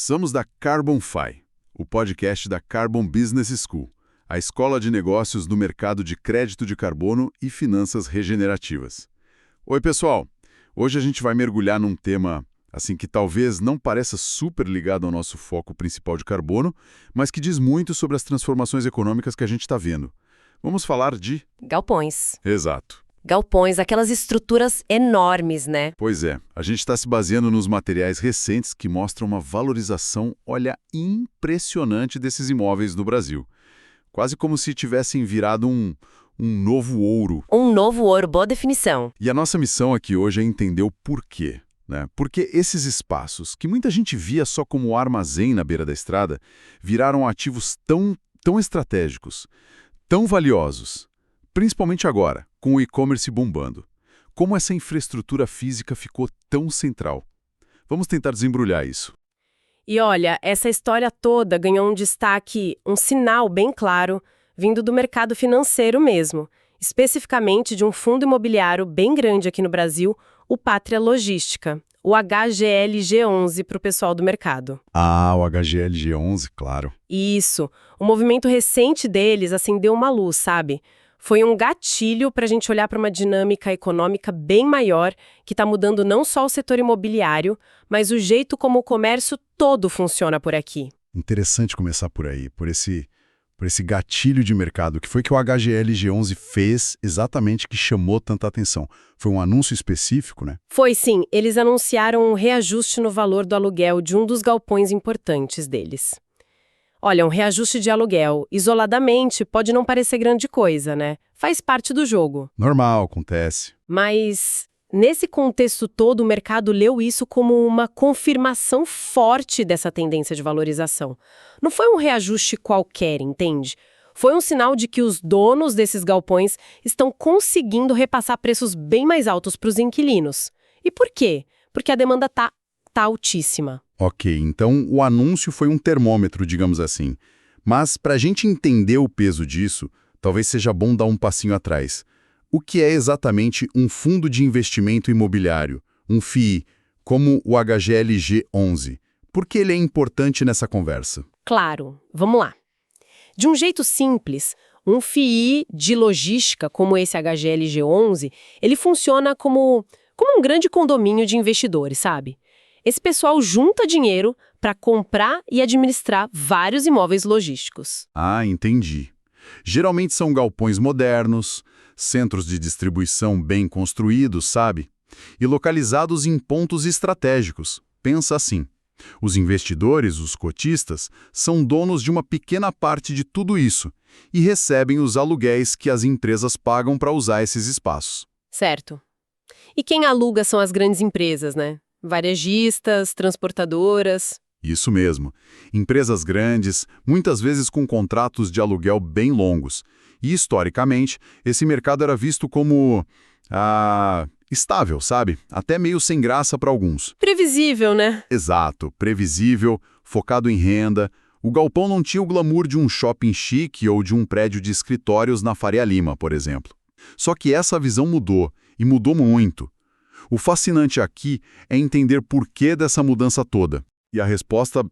Somos da CarbonFi, o podcast da Carbon Business School, a escola de negócios do mercado de crédito de carbono e finanças regenerativas. Oi, pessoal! Hoje a gente vai mergulhar num tema assim que talvez não pareça super ligado ao nosso foco principal de carbono, mas que diz muito sobre as transformações econômicas que a gente está vendo. Vamos falar de... Galpões. Exato. Galpões, aquelas estruturas enormes, né? Pois é, a gente está se baseando nos materiais recentes que mostram uma valorização, olha, impressionante desses imóveis no Brasil. Quase como se tivessem virado um novo ouro. Um novo ouro, boa definição. E a nossa missão aqui hoje é entender o porquê, né? Porque esses espaços, que muita gente via só como armazém na beira da estrada, viraram ativos tão estratégicos, tão valiosos, principalmente agora, com o e-commerce bombando. Como essa infraestrutura física ficou tão central? Vamos tentar desembrulhar isso. E olha, essa história toda ganhou um destaque, um sinal bem claro, vindo do mercado financeiro mesmo, especificamente de um fundo imobiliário bem grande aqui no Brasil, o Pátria Logística, o HGLG11 para o pessoal do mercado. Ah, o HGLG11, claro. Isso, o movimento recente deles acendeu uma luz, sabe? Foi um gatilho para a gente olhar para uma dinâmica econômica bem maior, que está mudando não só o setor imobiliário, mas o jeito como o comércio todo funciona por aqui. Interessante começar por aí, por esse gatilho de mercado. O que foi que o HGLG11 fez exatamente que chamou tanta atenção? Foi um anúncio específico, né? Foi sim, eles anunciaram um reajuste no valor do aluguel de um dos galpões importantes deles. Olha, um reajuste de aluguel, isoladamente, pode não parecer grande coisa, né? Faz parte do jogo. Normal, acontece. Mas, nesse contexto todo, o mercado leu isso como uma confirmação forte dessa tendência de valorização. Não foi um reajuste qualquer, entende? Foi um sinal de que os donos desses galpões estão conseguindo repassar preços bem mais altos para os inquilinos. E por quê? Porque a demanda tá altíssima. Ok, então o anúncio foi um termômetro, digamos assim. Mas para a gente entender o peso disso, talvez seja bom dar um passinho atrás. O que é exatamente um fundo de investimento imobiliário, um FII, como o HGLG11? Por que ele é importante nessa conversa? Claro, vamos lá. De um jeito simples, um FII de logística, como esse HGLG11, ele funciona como um grande condomínio de investidores, sabe? Esse pessoal junta dinheiro para comprar e administrar vários imóveis logísticos. Ah, entendi. Geralmente são galpões modernos, centros de distribuição bem construídos, sabe? E localizados em pontos estratégicos. Pensa assim. Os investidores, os cotistas, são donos de uma pequena parte de tudo isso e recebem os aluguéis que as empresas pagam para usar esses espaços. Certo. E quem aluga são as grandes empresas, né? Varejistas, transportadoras. Isso mesmo. Empresas grandes, muitas vezes com contratos de aluguel bem longos. E, historicamente, esse mercado era visto como... estável, sabe? Até meio sem graça para alguns. Previsível, né? Exato. Previsível, focado em renda. O galpão não tinha o glamour de um shopping chique ou de um prédio de escritórios na Faria Lima, por exemplo. Só que essa visão mudou, e mudou muito. O fascinante aqui é entender por que dessa mudança toda. E a resposta,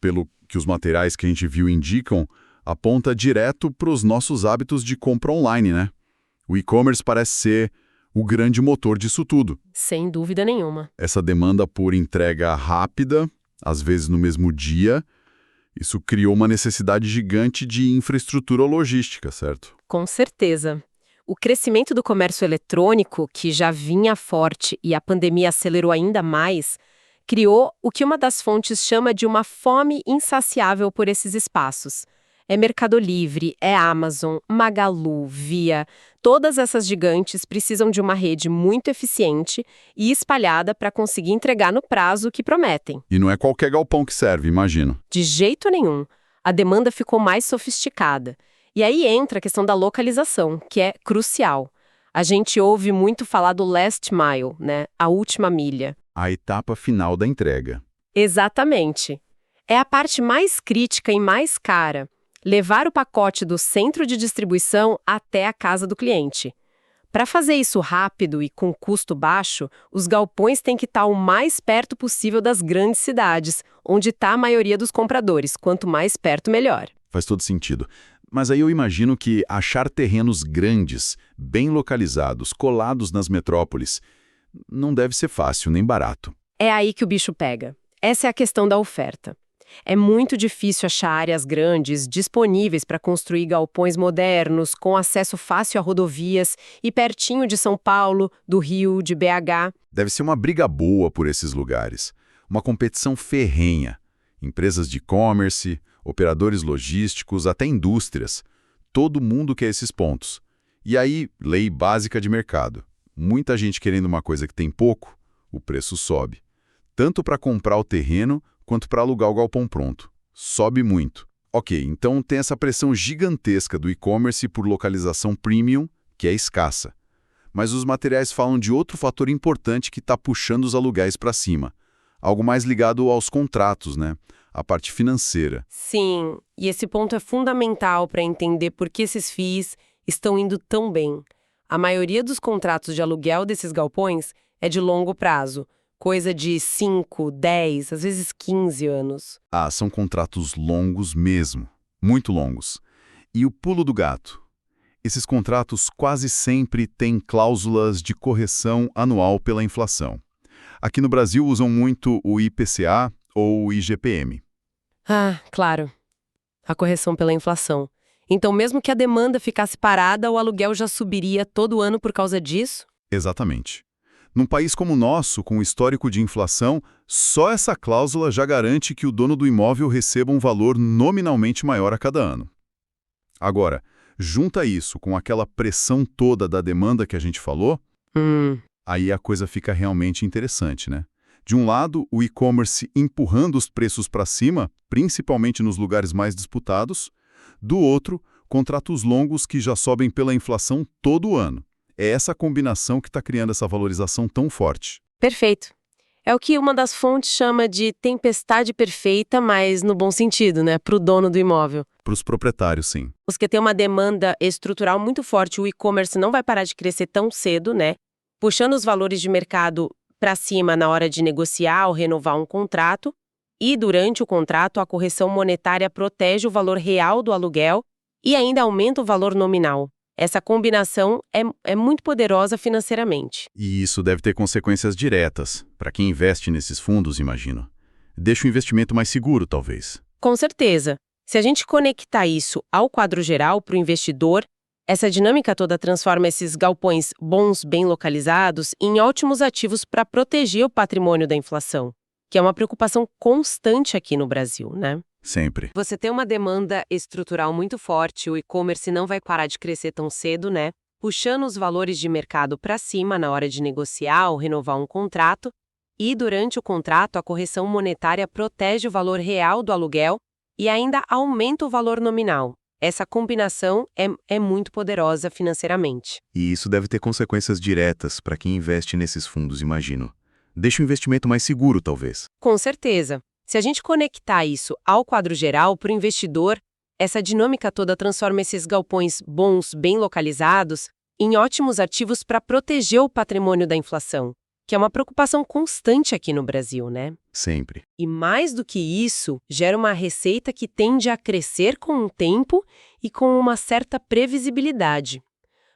pelo que os materiais que a gente viu indicam, aponta direto para os nossos hábitos de compra online, né? O e-commerce parece ser o grande motor disso tudo. Sem dúvida nenhuma. Essa demanda por entrega rápida, às vezes no mesmo dia, isso criou uma necessidade gigante de infraestrutura logística, certo? Com certeza. O crescimento do comércio eletrônico, que já vinha forte e a pandemia acelerou ainda mais, criou o que uma das fontes chama de uma fome insaciável por esses espaços. É Mercado Livre, é Amazon, Magalu, Via. Todas essas gigantes precisam de uma rede muito eficiente e espalhada para conseguir entregar no prazo que prometem. E não é qualquer galpão que serve, imagino. De jeito nenhum. A demanda ficou mais sofisticada. E aí entra a questão da localização, que é crucial. A gente ouve muito falar do last mile, né? A última milha. A etapa final da entrega. Exatamente. É a parte mais crítica e mais cara. Levar o pacote do centro de distribuição até a casa do cliente. Para fazer isso rápido e com custo baixo, os galpões têm que estar o mais perto possível das grandes cidades, onde está a maioria dos compradores. Quanto mais perto, melhor. Faz todo sentido. Mas aí eu imagino que achar terrenos grandes, bem localizados, colados nas metrópoles, não deve ser fácil nem barato. É aí que o bicho pega. Essa é a questão da oferta. É muito difícil achar áreas grandes disponíveis para construir galpões modernos, com acesso fácil a rodovias e pertinho de São Paulo, do Rio, de BH. Deve ser uma briga boa por esses lugares. Uma competição ferrenha. Empresas de e-commerce, operadores logísticos, até indústrias. Todo mundo quer esses pontos. E aí, lei básica de mercado. Muita gente querendo uma coisa que tem pouco, o preço sobe. Tanto para comprar o terreno, quanto para alugar o galpão pronto. Sobe muito. Ok, então tem essa pressão gigantesca do e-commerce por localização premium, que é escassa. Mas os materiais falam de outro fator importante que está puxando os aluguéis para cima. Algo mais ligado aos contratos, né? A parte financeira. Sim, e esse ponto é fundamental para entender por que esses FIIs estão indo tão bem. A maioria dos contratos de aluguel desses galpões é de longo prazo, coisa de 5, 10, às vezes 15 anos. Ah, são contratos longos mesmo, muito longos. E o pulo do gato? Esses contratos quase sempre têm cláusulas de correção anual pela inflação. Aqui no Brasil usam muito o IPCA ou o IGPM. Ah, claro. A correção pela inflação. Então, mesmo que a demanda ficasse parada, o aluguel já subiria todo ano por causa disso? Exatamente. Num país como o nosso, com histórico de inflação, só essa cláusula já garante que o dono do imóvel receba um valor nominalmente maior a cada ano. Agora, junta isso com aquela pressão toda da demanda que a gente falou, aí a coisa fica realmente interessante, né? De um lado, o e-commerce empurrando os preços para cima, principalmente nos lugares mais disputados. Do outro, contratos longos que já sobem pela inflação todo ano. É essa combinação que está criando essa valorização tão forte. Perfeito. É o que uma das fontes chama de tempestade perfeita, mas no bom sentido, né? Para o dono do imóvel. Para os proprietários, sim. Os que têm uma demanda estrutural muito forte, o e-commerce não vai parar de crescer tão cedo, né? Puxando os valores de mercado para cima na hora de negociar ou renovar um contrato. E durante o contrato, a correção monetária protege o valor real do aluguel e ainda aumenta o valor nominal. Essa combinação é muito poderosa financeiramente. E isso deve ter consequências diretas, para quem investe nesses fundos, imagino. Deixa o investimento mais seguro, talvez. Com certeza. Se a gente conectar isso ao quadro geral para o investidor, essa dinâmica toda transforma esses galpões bons, bem localizados, em ótimos ativos para proteger o patrimônio da inflação, que é uma preocupação constante aqui no Brasil, né? Sempre. Você tem uma demanda estrutural muito forte, o e-commerce não vai parar de crescer tão cedo, né? Puxando os valores de mercado para cima na hora de negociar ou renovar um contrato, e durante o contrato a correção monetária protege o valor real do aluguel e ainda aumenta o valor nominal. Essa combinação é muito poderosa financeiramente. E isso deve ter consequências diretas para quem investe nesses fundos, imagino. Deixa o investimento mais seguro, talvez. Com certeza. Se a gente conectar isso ao quadro geral, para o investidor, essa dinâmica toda transforma esses galpões bons, bem localizados, em ótimos ativos para proteger o patrimônio da inflação, que é uma preocupação constante aqui no Brasil, né? Sempre. E mais do que isso, gera uma receita que tende a crescer com o tempo e com uma certa previsibilidade.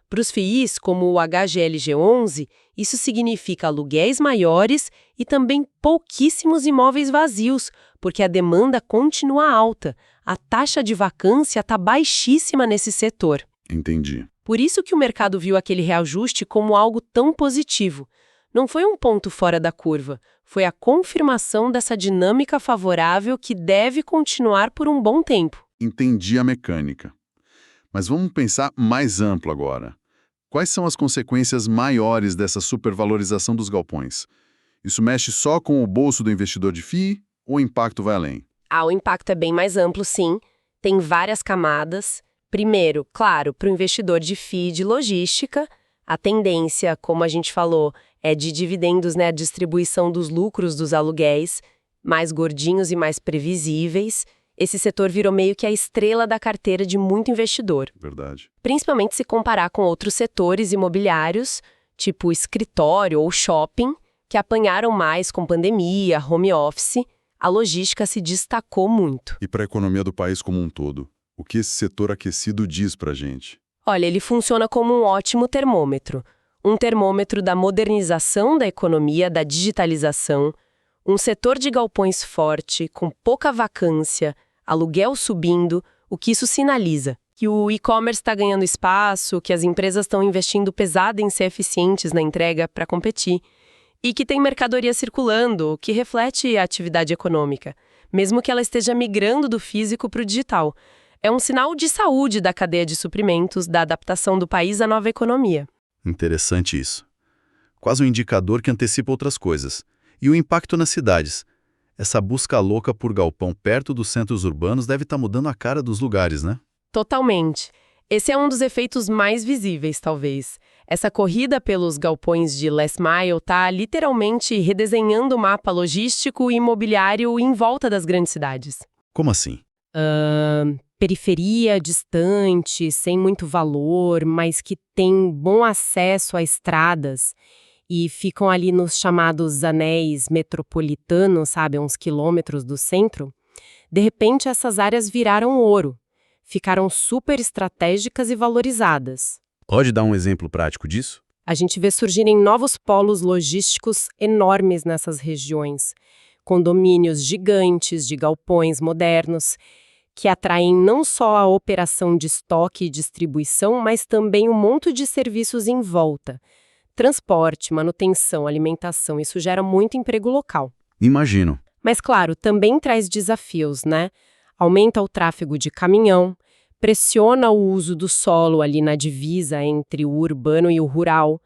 Para os FIIs, como o HGLG11, isso significa aluguéis maiores e também pouquíssimos imóveis vazios, porque a demanda continua alta. A taxa de vacância está baixíssima nesse setor. Entendi. Por isso que o mercado viu aquele reajuste como algo tão positivo. Não foi um ponto fora da curva, foi a confirmação dessa dinâmica favorável que deve continuar por um bom tempo. Entendi a mecânica. Mas vamos pensar mais amplo agora. Quais são as consequências maiores dessa supervalorização dos galpões? Isso mexe só com o bolso do investidor de FII ou o impacto vai além? O impacto é bem mais amplo, sim. Tem várias camadas. Primeiro, claro, para o investidor de FII de logística, a tendência, como a gente falou, é de dividendos, né, a distribuição dos lucros dos aluguéis, mais gordinhos e mais previsíveis. Esse setor virou meio que a estrela da carteira de muito investidor, Verdade. principalmente se comparar com outros setores imobiliários, tipo escritório ou shopping, que apanharam mais com pandemia, home office. A logística se destacou muito. E para a economia do país como um todo? O que esse setor aquecido diz para a gente? Olha, ele funciona como um ótimo termômetro. Um termômetro da modernização da economia, da digitalização, um setor de galpões forte, com pouca vacância, aluguel subindo, o que isso sinaliza? Que o e-commerce está ganhando espaço, que as empresas estão investindo pesado em ser eficientes na entrega para competir, e que tem mercadoria circulando, o que reflete a atividade econômica, mesmo que ela esteja migrando do físico para o digital. É um sinal de saúde da cadeia de suprimentos, da adaptação do país à nova economia. Interessante isso. Quase um indicador que antecipa outras coisas. E o impacto nas cidades. Essa busca louca por galpão perto dos centros urbanos deve estar mudando a cara dos lugares, né? Totalmente. Esse é um dos efeitos mais visíveis, talvez. Essa corrida pelos galpões de last mile está literalmente redesenhando o mapa logístico e imobiliário em volta das grandes cidades. Como assim? Periferia distante, sem muito valor, mas que tem bom acesso a estradas e ficam ali nos chamados anéis metropolitanos, sabe, uns quilômetros do centro. De repente, essas áreas viraram ouro. Ficaram super estratégicas e valorizadas. Pode dar um exemplo prático disso? A gente vê surgirem novos polos logísticos enormes nessas regiões, condomínios gigantes de galpões modernos, que atraem não só a operação de estoque e distribuição, mas também um monte de serviços em volta. Transporte, manutenção, alimentação, isso gera muito emprego local. Imagino. Mas, claro, também traz desafios, né? Aumenta o tráfego de caminhão, pressiona o uso do solo ali na divisa entre o urbano e o rural.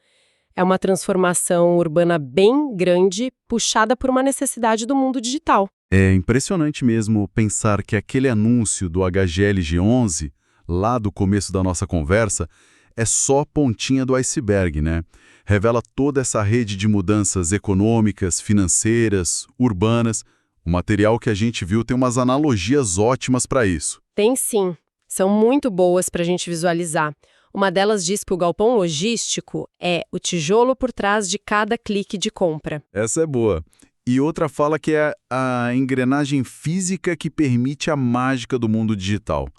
É uma transformação urbana bem grande, puxada por uma necessidade do mundo digital. É impressionante mesmo pensar que aquele anúncio do HGLG11, lá do começo da nossa conversa, é só a pontinha do iceberg, né? Revela toda essa rede de mudanças econômicas, financeiras, urbanas. O material que a gente viu tem umas analogias ótimas para isso. Tem sim. São muito boas para a gente visualizar. Uma delas diz que o galpão logístico é o tijolo por trás de cada clique de compra. Essa é boa. E outra fala que é a engrenagem física que permite a mágica do mundo digital.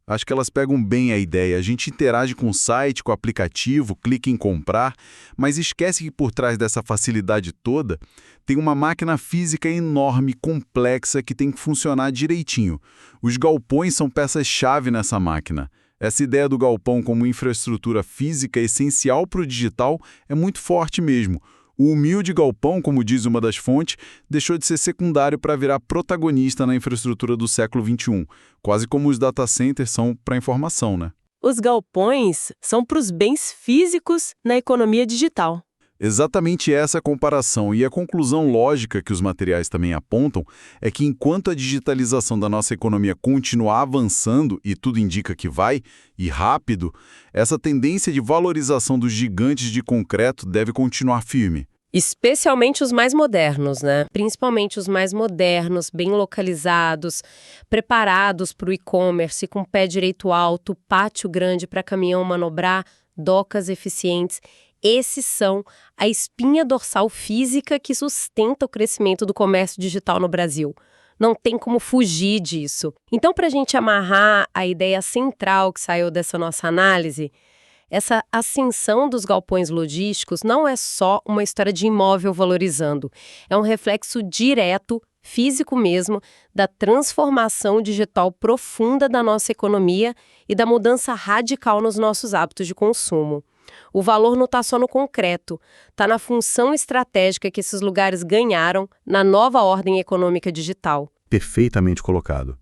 Acho que elas pegam bem a ideia. A gente interage com o site, com o aplicativo, clica em comprar, mas esquece que por trás dessa facilidade toda tem uma máquina física enorme, complexa, que tem que funcionar direitinho. Os galpões são peças-chave nessa máquina. Essa ideia do galpão como infraestrutura física essencial para o digital é muito forte mesmo. O humilde galpão, como diz uma das fontes, deixou de ser secundário para virar protagonista na infraestrutura do século XXI, quase como os data centers são para a informação, né? Os galpões são para os bens físicos na economia digital. Exatamente essa comparação e a conclusão lógica que os materiais também apontam é que enquanto a digitalização da nossa economia continuar avançando, e tudo indica que vai, e rápido, essa tendência de valorização dos gigantes de concreto deve continuar firme. Especialmente os mais modernos, né? Principalmente os mais modernos, bem localizados, preparados para o e-commerce, com pé direito alto, pátio grande para caminhão manobrar, docas eficientes. Esses são a espinha dorsal física que sustenta o crescimento do comércio digital no Brasil. Não tem como fugir disso. Então, para a gente amarrar a ideia central que saiu dessa nossa análise, essa ascensão dos galpões logísticos não é só uma história de imóvel valorizando. É um reflexo direto, físico mesmo, da transformação digital profunda da nossa economia e da mudança radical nos nossos hábitos de consumo. O valor não está só no concreto, está na função estratégica que esses lugares ganharam na nova ordem econômica digital. Perfeitamente colocado.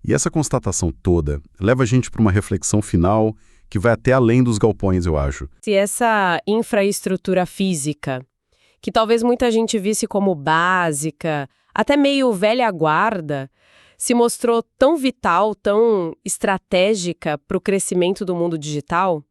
E essa constatação toda leva a gente para uma reflexão final que vai até além dos galpões, eu acho. Se essa infraestrutura física, que talvez muita gente visse como básica, até meio velha guarda, se mostrou tão vital, tão estratégica para o crescimento do mundo digital,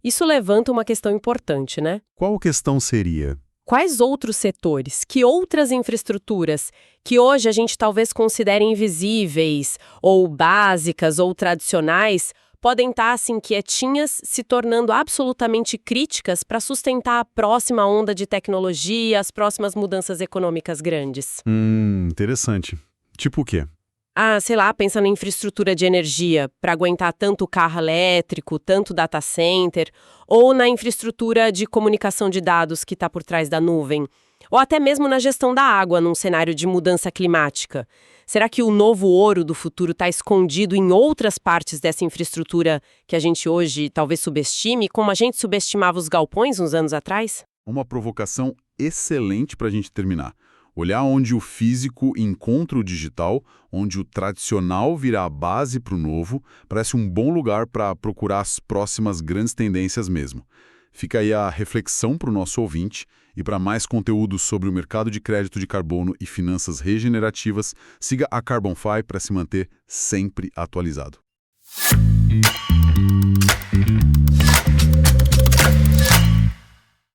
isso levanta uma questão importante, né? Qual questão seria? Quais outros setores, que outras infraestruturas, que hoje a gente talvez considere invisíveis, ou básicas, ou tradicionais, podem estar assim quietinhas, se tornando absolutamente críticas para sustentar a próxima onda de tecnologia, as próximas mudanças econômicas grandes? Interessante. Tipo o quê? Sei lá, pensa na infraestrutura de energia, para aguentar tanto carro elétrico, tanto data center, ou na infraestrutura de comunicação de dados que está por trás da nuvem, ou até mesmo na gestão da água num cenário de mudança climática. Será que o novo ouro do futuro está escondido em outras partes dessa infraestrutura que a gente hoje talvez subestime, como a gente subestimava os galpões uns anos atrás? Uma provocação excelente para a gente terminar. Olhar onde o físico encontra o digital, onde o tradicional vira a base para o novo, parece um bom lugar para procurar as próximas grandes tendências mesmo. Fica aí a reflexão para o nosso ouvinte, e para mais conteúdo sobre o mercado de crédito de carbono e finanças regenerativas, siga a Carbonfy para se manter sempre atualizado.